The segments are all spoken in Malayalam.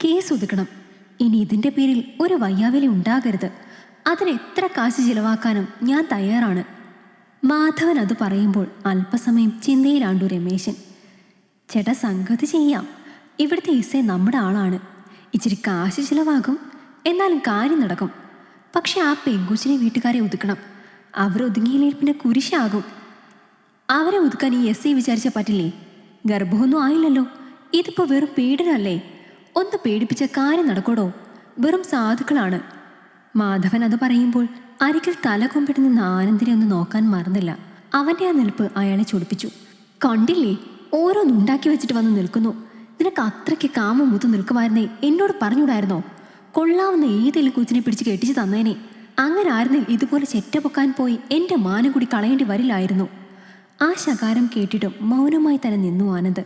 കേസ് ഒതുക്കണം. ഇനി ഇതിൻ്റെ പേരിൽ ഒരു വയ്യാവിലി ഉണ്ടാകരുത്. അതിന് എത്ര കാശ് ചിലവാക്കാനും ഞാൻ തയ്യാറാണ്. മാധവൻ അത് പറയുമ്പോൾ അല്പസമയം ചിന്തയിലാണ്ടു രമേശൻ. ചേട്ടാ, സംഗതി ചെയ്യാം. ഇവിടുത്തെ ഇസെ നമ്മുടെ ആളാണ്. ഇച്ചിരി കാശ് ചിലവാകും, എന്നാലും കാര്യം നടക്കും. പക്ഷെ ആ പെങ്കുച്ചിനെ വീട്ടുകാരെ ഒതുക്കണം. അവരൊതുങ്ങിയില്ലെങ്കിൽ പിന്നെ കുരിശാകും. അവരെ ഒതുക്കാൻ ഈ എസ് ഐ വിചാരിച്ച പറ്റില്ലേ? ഗർഭമൊന്നും ആയില്ലല്ലോ. ഇതിപ്പോൾ വെറും പീഡനല്ലേ? ഒന്ന് പേടിപ്പിച്ച കാര്യം നടക്കൂടോ? വെറും സാധുക്കളാണ്. മാധവൻ അത് പറയുമ്പോൾ അരികിൽ തല കൊമ്പിട്ട് നിന്ന് ആനന്ദിനെ ഒന്ന് നോക്കാൻ മറന്നില്ല. അവൻ്റെ ആ നിൽപ്പ് അയാളെ ചൊടിപ്പിച്ചു. കണ്ടില്ലേ, ഓരോന്നുണ്ടാക്കി വെച്ചിട്ട് വന്ന് നിൽക്കുന്നു. നിനക്ക് അത്രയ്ക്ക് കാമം മുത്ത് നിൽക്കുമായിരുന്നേ എന്നോട് പറഞ്ഞുകൂടായിരുന്നോ? കൊള്ളാവുന്ന ഏതെങ്കിലും കൊച്ചിനെ പിടിച്ച് കെട്ടിച്ച് തന്നേനെ. അങ്ങനെ ആയിരുന്നിൽ ഇതുപോലെ ചെറ്റ പൊക്കാൻ പോയി എൻ്റെ മാനം കൂടി കളയേണ്ടി വരില്ലായിരുന്നു. ആ ശകാരം കേട്ടിട്ടും മൗനമായി തന്നെ നിന്നു ആനന്ദ്.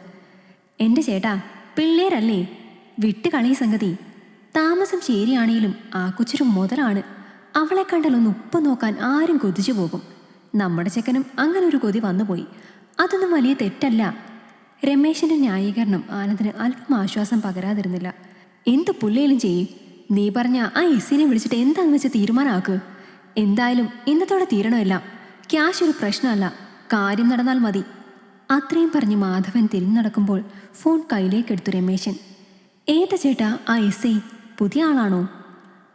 എൻ്റെ ചേട്ടാ, പിള്ളേരല്ലേ, വിട്ടുകളി സംഗതി. താമസം ശരിയാണേലും ആ കൊച്ചൊരു മുതലാണ്. അവളെ കണ്ടാലൊന്ന് ഉപ്പ് നോക്കാൻ ആരും കൊതിച്ചു പോകും. നമ്മുടെ ചെക്കനും അങ്ങനെ ഒരു കൊതി വന്നുപോയി. അതൊന്നും വലിയ തെറ്റല്ല. രമേശൻ്റെ ന്യായീകരണം ആനന്ദിന് അല്പം ആശ്വാസം പകരാതിരുന്നില്ല. എന്ത് പുല്ലേലും ചെയ്യും. നീ പറഞ്ഞ ആ എസ്സിനെ വിളിച്ചിട്ട് എന്താണെന്ന് വെച്ച് തീരുമാനമാക്ക്. എന്തായാലും ഇന്നത്തോടെ തീരണമല്ല. ക്യാഷ് ഒരു പ്രശ്നമല്ല, കാര്യം നടന്നാൽ മതി. അത്രയും പറഞ്ഞ് മാധവൻ തിരിഞ്ഞു നടക്കുമ്പോൾ ഫോൺ കയ്യിലേക്കെടുത്തു രമേശൻ. ഏതാ ചേട്ടാ ആ എസ് ഐ? പുതിയ ആളാണോ?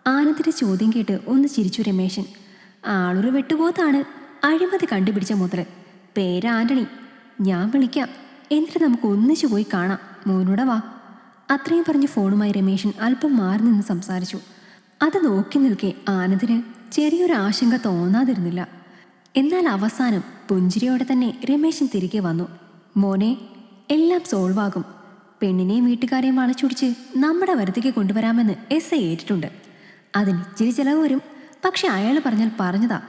ആനന്ദിൻ്റെ ചോദ്യം കേട്ട് ഒന്ന് ചിരിച്ചു രമേശൻ. ആളൊരു വെട്ടുപോത്താണ്. അഴിമതി കണ്ടുപിടിച്ച മുതല്. പേര് ആന്റണി. ഞാൻ വിളിക്കാം, എന്നിട്ട് നമുക്ക് ഒന്നിച്ചു പോയി കാണാം. മോനൂടെ വാ. അത്രയും പറഞ്ഞ് ഫോണുമായി രമേശൻ അല്പം മാറി നിന്ന് സംസാരിച്ചു. അത് നോക്കി നിൽക്കെ ആനന്ദിന് ചെറിയൊരു ആശങ്ക തോന്നാതിരുന്നില്ല. എന്നാൽ അവസാനം പുഞ്ചിരിയോടെ തന്നെ രമേശൻ തിരികെ വന്നു. മോനെ, എല്ലാം സോൾവാകും. പെണ്ണിനെയും വീട്ടുകാരെയും വളച്ചൊടിച്ച് നമ്മുടെ വരുതിക്ക് കൊണ്ടുവരാമെന്ന് എസ് ഐ ഏറ്റിട്ടുണ്ട്. അതിന് ഇച്ചിരി ചിലവ് വരും. പക്ഷെ അയാൾ പറഞ്ഞാൽ പറഞ്ഞതാ.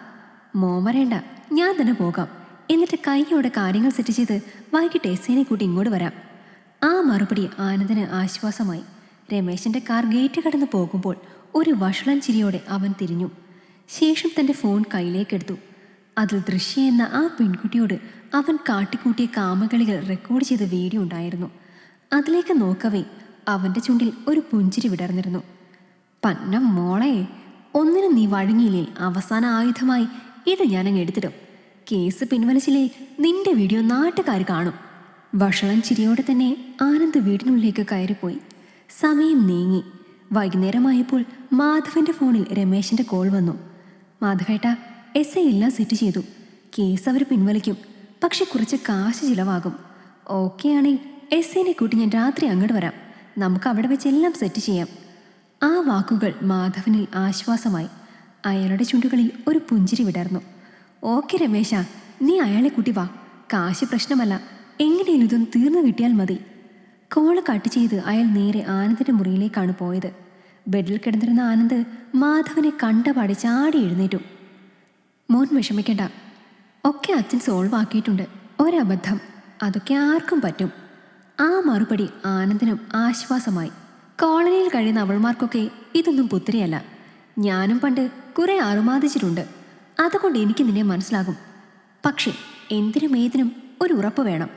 മോൻ വരേണ്ട, ഞാൻ തന്നെ പോകാം. എന്നിട്ട് കൈയോടെ കാര്യങ്ങൾ സെറ്റ് ചെയ്ത് വൈകിട്ട് എസ് ഐനെ കൂട്ടി ഇങ്ങോട്ട് വരാം. ആ മറുപടി ആനന്ദിന് ആശ്വാസമായി. രമേശൻ്റെ കാർ ഗേറ്റ് കടന്ന് പോകുമ്പോൾ ഒരു വഷളൻ ചിരിയോടെ അവൻ തിരിഞ്ഞു. ശേഷം തൻ്റെ ഫോൺ കയ്യിലേക്കെടുത്തു. അതിൽ ദൃശ്യ എന്ന ആ പെൺകുട്ടിയോട് അവൻ കാട്ടിക്കൂട്ടിയ കാമകളികൾ റെക്കോർഡ് ചെയ്ത വീഡിയോ ഉണ്ടായിരുന്നു. അതിലേക്ക് നോക്കവേ അവൻ്റെ ചുണ്ടിൽ ഒരു പുഞ്ചിരി വിടർന്നിരുന്നു. പന്നം മോളെ, ഒന്നിനും നീ വഴങ്ങിയില്ലേ അവസാന ആയുധമായി ഇത് ഞാനങ്ങ് എടുത്തിടും. കേസ് പിൻവലിച്ചില്ലേ നിന്റെ വീഡിയോ നാട്ടുകാർ കാണും. വഷളൻ ചിരിയോടെ തന്നെ ആനന്ദ് വീടിനുള്ളിലേക്ക് കയറിപ്പോയി. സമയം നീങ്ങി. വൈകുന്നേരമായപ്പോൾ മാധവൻ്റെ ഫോണിൽ രമേശൻ്റെ കോൾ വന്നു. മാധവേട്ട, എസ് ഐ എല്ലാം സെറ്റ് ചെയ്തു. കേസ് അവർ പിൻവലിക്കും. പക്ഷെ കുറച്ച് കാശ് ചിലവാകും. ഓക്കെ ആണെങ്കിൽ എസ് ഐനെ കൂട്ടി ഞാൻ രാത്രി അങ്ങോട്ട് വരാം. നമുക്ക് അവിടെ വെച്ച് എല്ലാം സെറ്റ് ചെയ്യാം. ആ വാക്കുകൾ മാധവനിൽ ആശ്വാസമായി. അയാളുടെ ചുണ്ടുകളിൽ ഒരു പുഞ്ചിരി വിടർന്നു. ഓക്കെ രമേശ, നീ അയാളെ കൂട്ടി വാ. കാശ് പ്രശ്നമല്ല, എങ്ങനെയും ഇതൊന്ന് തീർന്നു കിട്ടിയാൽ മതി. കോള് കട്ട് ചെയ്ത് അയാൾ നേരെ ആനന്ദിൻ്റെ മുറിയിലേക്കാണ് പോയത്. ബെഡിൽ കിടന്നിരുന്ന ആനന്ദ് മാധവനെ കണ്ടപാടി ചാടി എഴുന്നേറ്റു. മോൻ വിഷമിക്കേണ്ട, ഒക്കെ അച്ഛൻ സോൾവ് ആക്കിയിട്ടുണ്ട്. ഒരബദ്ധം, അതൊക്കെ ആർക്കും പറ്റും. ആ മറുപടി ആനന്ദിനും ആശ്വാസമായി. കോളനിയിൽ കഴിയുന്ന അവൾമാർക്കൊക്കെ ഇതൊന്നും പുത്തിരിയല്ല. ഞാനും പണ്ട് കുറെ അറുമാദിച്ചിട്ടുണ്ട്. അതുകൊണ്ട് എനിക്ക് നിന്നെ മനസ്സിലാകും. പക്ഷേ എന്തിനും ഏതിനും ഒരു ഉറപ്പ് വേണം.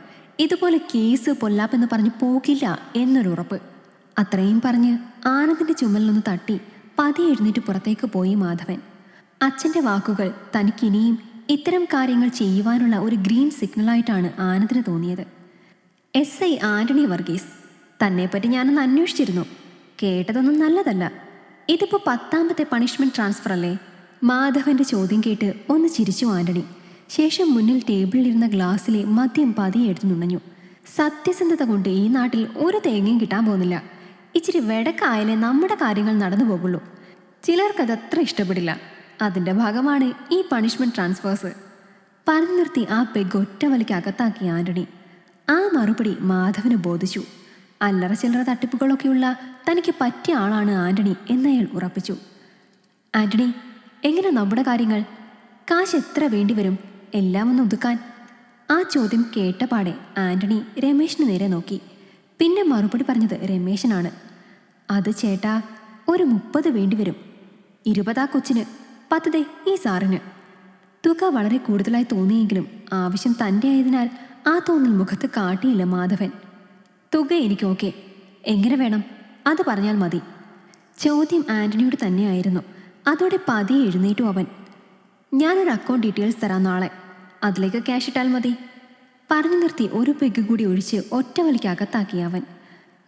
ഇതുപോലെ കേസ് പൊല്ലാപ്പെന്ന് പറഞ്ഞ് പോകില്ല എന്നൊരു ഉറപ്പ്. അത്രയും പറഞ്ഞ് ആനന്ദിൻ്റെ ചുമലിലൊന്ന് തട്ടി പതിയെ എഴുന്നേറ്റ് പുറത്തേക്ക് പോയി മാധവൻ. അച്ഛൻ്റെ വാക്കുകൾ തനിക്കിനിയും ഇത്തരം കാര്യങ്ങൾ ചെയ്യുവാനുള്ള ഒരു ഗ്രീൻ സിഗ്നലായിട്ടാണ് ആനന്ദിന് തോന്നിയത്. എസ് ഐ ആന്റണി വർഗീസ്, തന്നെപ്പറ്റി ഞാനൊന്ന് അന്വേഷിച്ചിരുന്നു. കേട്ടതൊന്നും നല്ലതല്ല. ഇതിപ്പോൾ 10ാമത്തെ പണിഷ്മെൻറ്റ് ട്രാൻസ്ഫർ അല്ലേ? മാധവൻ്റെ ചോദ്യം കേട്ട് ഒന്ന് ചിരിച്ചു ആന്റണി. ശേഷം മുന്നിൽ ടേബിളിലിരുന്ന ഗ്ലാസ്സിലെ മദ്യം പതിയെ എടുത്തു നുണഞ്ഞു. സത്യസന്ധത കൊണ്ട് ഈ നാട്ടിൽ ഒരു തേങ്ങയും കിട്ടാൻ പോകുന്നില്ല. ഇച്ചിരി വെടക്കായാലേ നമ്മുടെ കാര്യങ്ങൾ നടന്നു പോകുള്ളൂ. ചിലർക്കതത്ര ഇഷ്ടപ്പെടില്ല. അതിൻ്റെ ഭാഗമാണ് ഈ പണിഷ്മെൻറ്റ് ട്രാൻസ്ഫേഴ്സ്. പറഞ്ഞു നിർത്തി ആ പെഗ് ഒറ്റ വലിക്ക് അകത്താക്കി ആന്റണി. ആ മറുപടി മാധവന് ബോധിച്ചു. അല്ലറ ചില്ലറ തട്ടിപ്പുകളൊക്കെയുള്ള തനിക്ക് പറ്റിയ ആളാണ് ആന്റണി എന്നയാൾ ഉറപ്പിച്ചു. ആന്റണി, എങ്ങനെ നമ്മുടെ കാര്യങ്ങൾ? കാശ് എത്ര വേണ്ടിവരും എല്ലാം ഒന്ന് ഒതുക്കാൻ? ആ ചോദ്യം കേട്ടപാടെ ആന്റണി രമേശിന് നേരെ നോക്കി. പിന്നെ മറുപടി പറഞ്ഞത് രമേശനാണ്. അത് ചേട്ടാ, ഒരു 30 വേണ്ടിവരും. 20 കൊച്ചിന്, 10 ഈ സാറിന്. തുക വളരെ കൂടുതലായി തോന്നിയെങ്കിലും ആവശ്യം തൻ്റെ ആയതിനാൽ ആ തോന്നൽ മുഖത്ത് കാട്ടിയില്ല മാധവൻ. തുക എനിക്ക് ഓക്കെ. എങ്ങനെ വേണം? അത് പറഞ്ഞാൽ മതി. ചോദ്യം ആൻ്റണിയോട് തന്നെയായിരുന്നു. അതോടെ പതിയെ എഴുന്നേറ്റു അവൻ. ഞാനൊരു അക്കൗണ്ട് ഡീറ്റെയിൽസ് തരാം നാളെ, അതിലേക്ക് ക്യാഷ് ഇട്ടാൽ മതി. പറഞ്ഞു നിർത്തി ഒരു പെഗ് കൂടി ഒഴിച്ച് ഒറ്റ വലിക്ക് അകത്താക്കി അവൻ.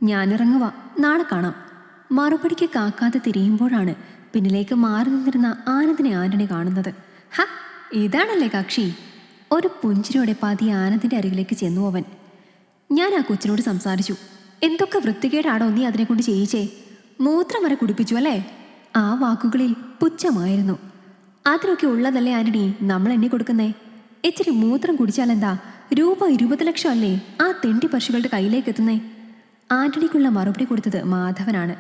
ഞാനിറങ്ങുക, നാളെ കാണാം. മറുപടിക്ക് കാക്കാതെ തിരിയുമ്പോഴാണ് പിന്നിലേക്ക് മാറി നിന്നിരുന്ന ആനന്ദിനെ ആൻ്റണി കാണുന്നത്. ഹ, ഇതാണല്ലേ കക്ഷി. ഒരു പുഞ്ചിരിയോടെ പതിയെ ആനന്ദിൻ്റെ അരികിലേക്ക് ചെന്നു അവൻ. ഞാൻ ആ കൊച്ചിനോട് സംസാരിച്ചു. എന്തൊക്കെ വൃത്തികേടാണോ നീ അതിനെ കൊണ്ട് ചെയ്യിച്ചേ? മൂത്രം വരെ കുടിപ്പിച്ചു അല്ലേ? ആ വാക്കുകളിൽ പുച്ഛമായിരുന്നു. അതിനൊക്കെ ഉള്ളതല്ലേ ആൻ്റണി നമ്മൾ എണ്ണി കൊടുക്കുന്നേ? ഇച്ചിരി മൂത്രം കുടിച്ചാലെന്താ, രൂപ 20 ലക്ഷം അല്ലേ ആ തെണ്ടി പക്ഷികളുടെ കയ്യിലേക്ക് എത്തുന്നേ? ആൻ്റണിക്കുള്ള മറുപടി കൊടുത്തത് മാധവനാണ്.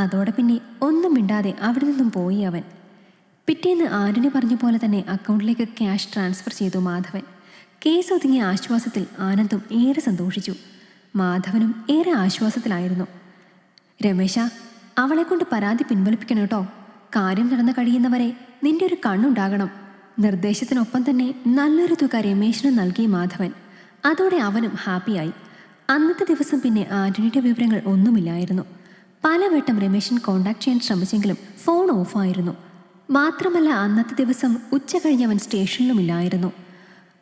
അതോടെ പിന്നെ ഒന്നും മിണ്ടാതെ അവിടെ നിന്നും പോയി അവൻ. പിറ്റേന്ന് ആൻ്റണി പറഞ്ഞ പോലെ തന്നെ അക്കൗണ്ടിലേക്ക് ക്യാഷ് ട്രാൻസ്ഫർ ചെയ്തു മാധവൻ. കേസ് ഒതുങ്ങിയ ആശ്വാസത്തിൽ ആനന്ദും ഏറെ സന്തോഷിച്ചു. മാധവനും ഏറെ ആശ്വാസത്തിലായിരുന്നു. രമേശ, അവളെക്കൊണ്ട് പരാതി പിൻവലിപ്പിക്കണം കേട്ടോ. കാര്യം നടന്നു കഴിയുന്നവരെ നിന്റെ ഒരു കണ്ണുണ്ടാകണം. നിർദ്ദേശത്തിനൊപ്പം തന്നെ നല്ലൊരു തുക രമേശിന് നൽകി മാധവൻ. അതോടെ അവനും ഹാപ്പിയായി. അന്നത്തെ ദിവസം പിന്നെ ആൻ്റണിയുടെ വിവരങ്ങൾ ഒന്നുമില്ലായിരുന്നു. പലവട്ടം രമേശൻ കോണ്ടാക്ട് ചെയ്യാൻ ശ്രമിച്ചെങ്കിലും ഫോൺ ഓഫായിരുന്നു. മാത്രമല്ല അന്നത്തെ ദിവസം ഉച്ച കഴിഞ്ഞവൻ സ്റ്റേഷനിലുമില്ലായിരുന്നു.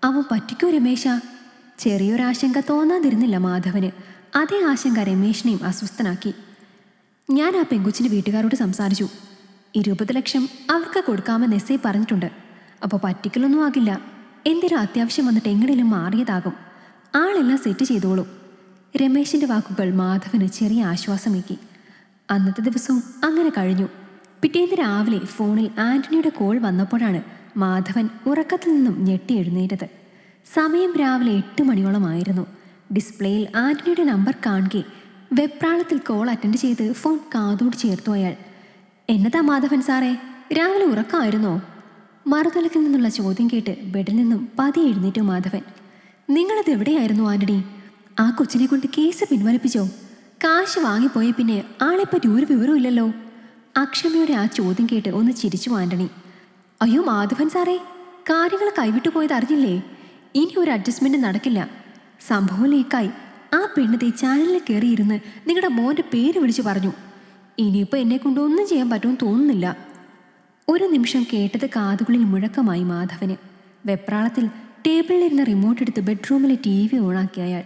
അവൻ പറ്റിക്കോ രമേശ? ചെറിയൊരാശങ്ക തോന്നാതിരുന്നില്ല മാധവന്. അതേ ആശങ്ക രമേശിനെയും അസ്വസ്ഥനാക്കി. ഞാൻ ആ പെങ്കുച്ചിൻ്റെ വീട്ടുകാരോട് സംസാരിച്ചു. 20 ലക്ഷം അവർക്ക് കൊടുക്കാമെന്ന് എസ് ഐ പറഞ്ഞിട്ടുണ്ട്. അപ്പോൾ പറ്റിക്കലൊന്നും ആകില്ല. എന്തെങ്കിലും അത്യാവശ്യം വന്നിട്ട് എങ്ങനെയും മാറിയതാകും. ആളെല്ലാം സെറ്റ് ചെയ്തോളും. രമേശിൻ്റെ വാക്കുകൾ മാധവന് ചെറിയ ആശ്വാസമേക്കി. അന്നത്തെ ദിവസവും അങ്ങനെ കഴിഞ്ഞു. പിറ്റേന്ന് രാവിലെ ഫോണിൽ ആൻ്റണിയുടെ കോൾ വന്നപ്പോഴാണ് മാധവൻ ഉറക്കത്തിൽ നിന്നും ഞെട്ടി എഴുന്നേറ്റത്. സമയം രാവിലെ 8 മണിയോളമായിരുന്നു. ഡിസ്പ്ലേയിൽ ആൻ്റണിയുടെ നമ്പർ കാണുകെ വെപ്രാളത്തിൽ കോൾ അറ്റൻഡ് ചെയ്ത് ഫോൺ കാതോട് ചേർത്തു അയാൾ. എന്നതാ മാധവൻ സാറേ, രാവിലെ ഉറക്കമായിരുന്നോ? മറുതലക്കിൽ നിന്നുള്ള ചോദ്യം കേട്ട് ബെഡിൽ നിന്നും പതിയെ എഴുന്നേറ്റു മാധവൻ. നിങ്ങളത് എവിടെയായിരുന്നു ആൻ്റണി? ആ കൊച്ചിനെ കൊണ്ട് കേസ് പിൻവലിപ്പിച്ചോ? കാശ് വാങ്ങിപ്പോയ പിന്നെ ആളെപ്പറ്റി ഒരു വിവരവും ഇല്ലല്ലോ. അക്ഷമയുടെ ആ ചോദ്യം കേട്ട് ഒന്ന് ചിരിച്ചു ആൻ്റണി. അയ്യോ മാധവൻ സാറേ, കാര്യങ്ങൾ കൈവിട്ടു പോയത് അറിഞ്ഞില്ലേ? ഇനി ഒരു അഡ്ജസ്റ്റ്മെൻറ്റ് നടക്കില്ല. സംഭവം ലീക്കായി. ആ പെണ്ണത്തെ ചാനലിൽ കയറിയിരുന്ന് നിങ്ങളുടെ മോൻ്റെ പേര് വിളിച്ചു പറഞ്ഞു. ഇനിയിപ്പോൾ എന്നെ കൊണ്ടൊന്നും ചെയ്യാൻ പറ്റുമെന്ന് തോന്നുന്നില്ല. ഒരു നിമിഷം കേട്ടത് കാതുകളിൽ മുഴക്കമായി മാധവന്. വെപ്രാളത്തിൽ ടേബിളിലിരുന്ന റിമോട്ട് എടുത്ത് ബെഡ്റൂമിലെ TV ഓണാക്കി അയാൾ.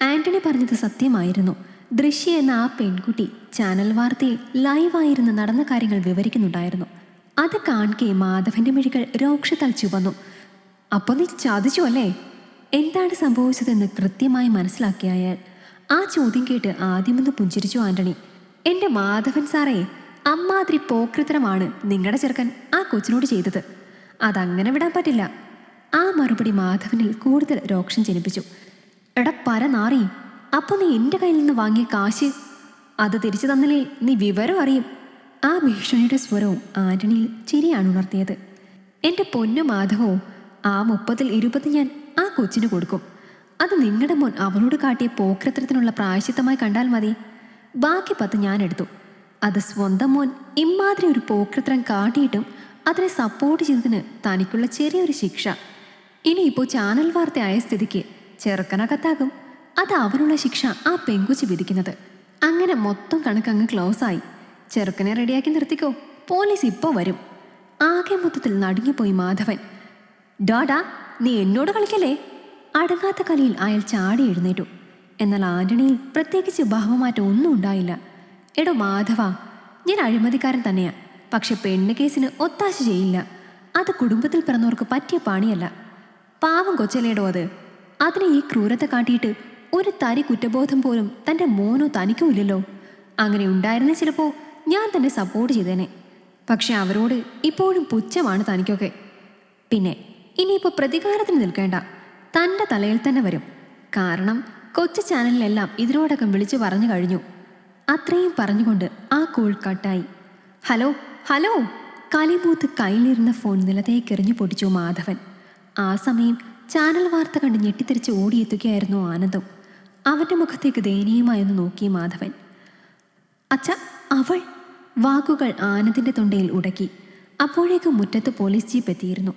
ആൻ്റണി പറഞ്ഞത് സത്യമായിരുന്നു. ദൃശ്യ എന്ന ആ പെൺകുട്ടി ചാനൽ വാർത്തയിൽ ലൈവായിരുന്ന് നടന്ന കാര്യങ്ങൾ വിവരിക്കുന്നുണ്ടായിരുന്നു. അത് കാണുകെ മാധവന്റെ മിഴികൾ രോക്ഷത്താൽ ചുവന്നു. അപ്പോൾ നീ ചതിച്ചു അല്ലേ? എന്താണ് സംഭവിച്ചതെന്ന് കൃത്യമായി മനസ്സിലാക്കിയ അയാൾ ആ ചോദ്യം കേട്ട് ആദ്യമൊന്ന് പുഞ്ചിരിച്ചു ആൻ്റണി. എൻ്റെ മാധവൻ സാറേ, അമ്മാതിരി പോക്രിത്തരമാണ് നിങ്ങളുടെ ചെറുക്കൻ ആ കൊച്ചിനോട് ചെയ്തത്. അതങ്ങനെ വിടാൻ പറ്റില്ല. ആ മറുപടി മാധവനിൽ കൂടുതൽ രോക്ഷം ജനിപ്പിച്ചു. എടാ പരനാറി, അപ്പോൾ നീ എൻ്റെ കയ്യിൽ നിന്ന് വാങ്ങിയ കാശ് അത് തിരിച്ചു തന്നില്ലെങ്കിൽ നീ വിവരം അറിയും. ആ ഭീഷണിയുടെ സ്വരവും ആൻ്റണിയിൽ ചിരിയാണ് ഉണർത്തിയത്. എൻ്റെ പൊന്നു മാധവോ, ആ 30ൽ 20 ഞാൻ ആ കൊച്ചിന് കൊടുക്കും. അത് നിങ്ങളുടെ മോൻ അവളോട് കാട്ടിയ പോക്രത്തരത്തിനുള്ള പ്രായശ്ചിത്തമായി കണ്ടാൽ മതി. ബാക്കി 10 ഞാൻ എടുത്തു. അത് സ്വന്തം മോൻ ഇമ്മാതിരി ഒരു പോക്രത്തരം കാട്ടിയിട്ടും അതിനെ സപ്പോർട്ട് ചെയ്തതിന് തനിക്കുള്ള ചെറിയൊരു ശിക്ഷ. ഇനിയിപ്പോൾ ചാനൽ വാർത്തയായ സ്ഥിതിക്ക് ചെറുക്കനകത്താകും. അത് അവനുള്ള ശിക്ഷ ആ പെങ്കുച്ചി വിധിക്കുന്നത്. അങ്ങനെ മൊത്തം കണക്കങ്ങ് ക്ലോസായി. ചെറുക്കനെ റെഡിയാക്കി നിർത്തിക്കോ, പോലീസ് ഇപ്പോൾ വരും. ആകെ മൊത്തത്തിൽ നടുങ്ങിപ്പോയി മാധവൻ. ഡാഡാ, നീ എന്നോട് കളിക്കല്ലേ? അടങ്ങാത്ത കളിയിൽ അയാൾ ചാടി എഴുന്നേറ്റു. എന്നാൽ ആൻ്റണിയിൽ പ്രത്യേകിച്ച് ഭാവമാറ്റം ഒന്നും ഉണ്ടായില്ല. എടോ മാധവ, ഞാൻ അഴിമതിക്കാരൻ തന്നെയാ. പക്ഷെ പെണ്ണ് കേസിന് ഒത്താശ ചെയ്യില്ല. അത് കുടുംബത്തിൽ പിറന്നവർക്ക് പറ്റിയ പണിയല്ല. പാവം കൊച്ചലേടോ അത്. അതിനെ ഈ ക്രൂരത കാട്ടിയിട്ട് ഒരു തരി കുറ്റബോധം പോലും തൻ്റെ മോനോ തനിക്കോ ഇല്ലല്ലോ. അങ്ങനെ ഉണ്ടായിരുന്നേ ചിലപ്പോൾ ഞാൻ തന്നെ സപ്പോർട്ട് ചെയ്തേനെ. പക്ഷെ അവരോട് ഇപ്പോഴും പുച്ഛമാണ് തനിക്കൊക്കെ. പിന്നെ ഇനിയിപ്പോൾ പ്രതികാരത്തിന് നിൽക്കേണ്ട, തൻ്റെ തലയിൽ തന്നെ വരും. കാരണം കൊച്ചു ചാനലിലെല്ലാം ഇതിനോടകം വിളിച്ചു പറഞ്ഞു കഴിഞ്ഞു. അത്രയും പറഞ്ഞുകൊണ്ട് ആ കോൾ കട്ടായി. ഹലോ ഹലോ, കലിമൂത്ത് കയ്യിലിരുന്ന ഫോൺ നിലത്തേക്കെറിഞ്ഞു പൊട്ടിച്ചു മാധവൻ. ആ സമയം ചാനൽ വാർത്ത കണ്ട് ഞെട്ടിത്തിരിച്ച് ഓടിയെത്തുകയായിരുന്നു ആനന്ദം. അവൻ്റെ മുഖത്തേക്ക് ദയനീയമായൊന്ന് നോക്കി മാധവൻ. അച്ഛ, അവൾ. വാക്കുകൾ ആനന്ദിൻ്റെ തൊണ്ടയിൽ ഉടക്കി. അപ്പോഴേക്കും മുറ്റത്ത് പോലീസ് ജീപ്പ് എത്തിയിരുന്നു.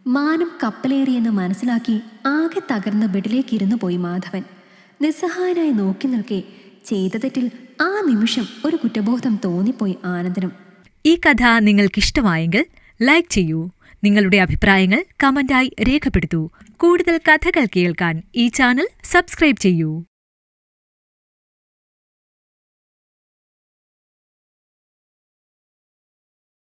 മാനം കപ്പലേറിയെന്ന് മനസ്സിലാക്കി ആകെ തകർന്ന് ബെഡിലേക്ക് ഇരുന്നു പോയി മാധവൻ. നിസ്സഹായനായി നോക്കി നിൽക്കെ ചെയ്ത തെറ്റിൽ ആ നിമിഷം ഒരു കുറ്റബോധം തോന്നിപ്പോയി ആനന്ദനും. ഈ കഥ നിങ്ങൾക്കിഷ്ടമായെങ്കിൽ ലൈക്ക് ചെയ്യൂ. നിങ്ങളുടെ അഭിപ്രായങ്ങൾ കമന്റായി രേഖപ്പെടുത്തൂ. കൂടുതൽ കഥകൾ കേൾക്കാൻ ഈ ചാനൽ സബ്സ്ക്രൈബ് ചെയ്യൂ.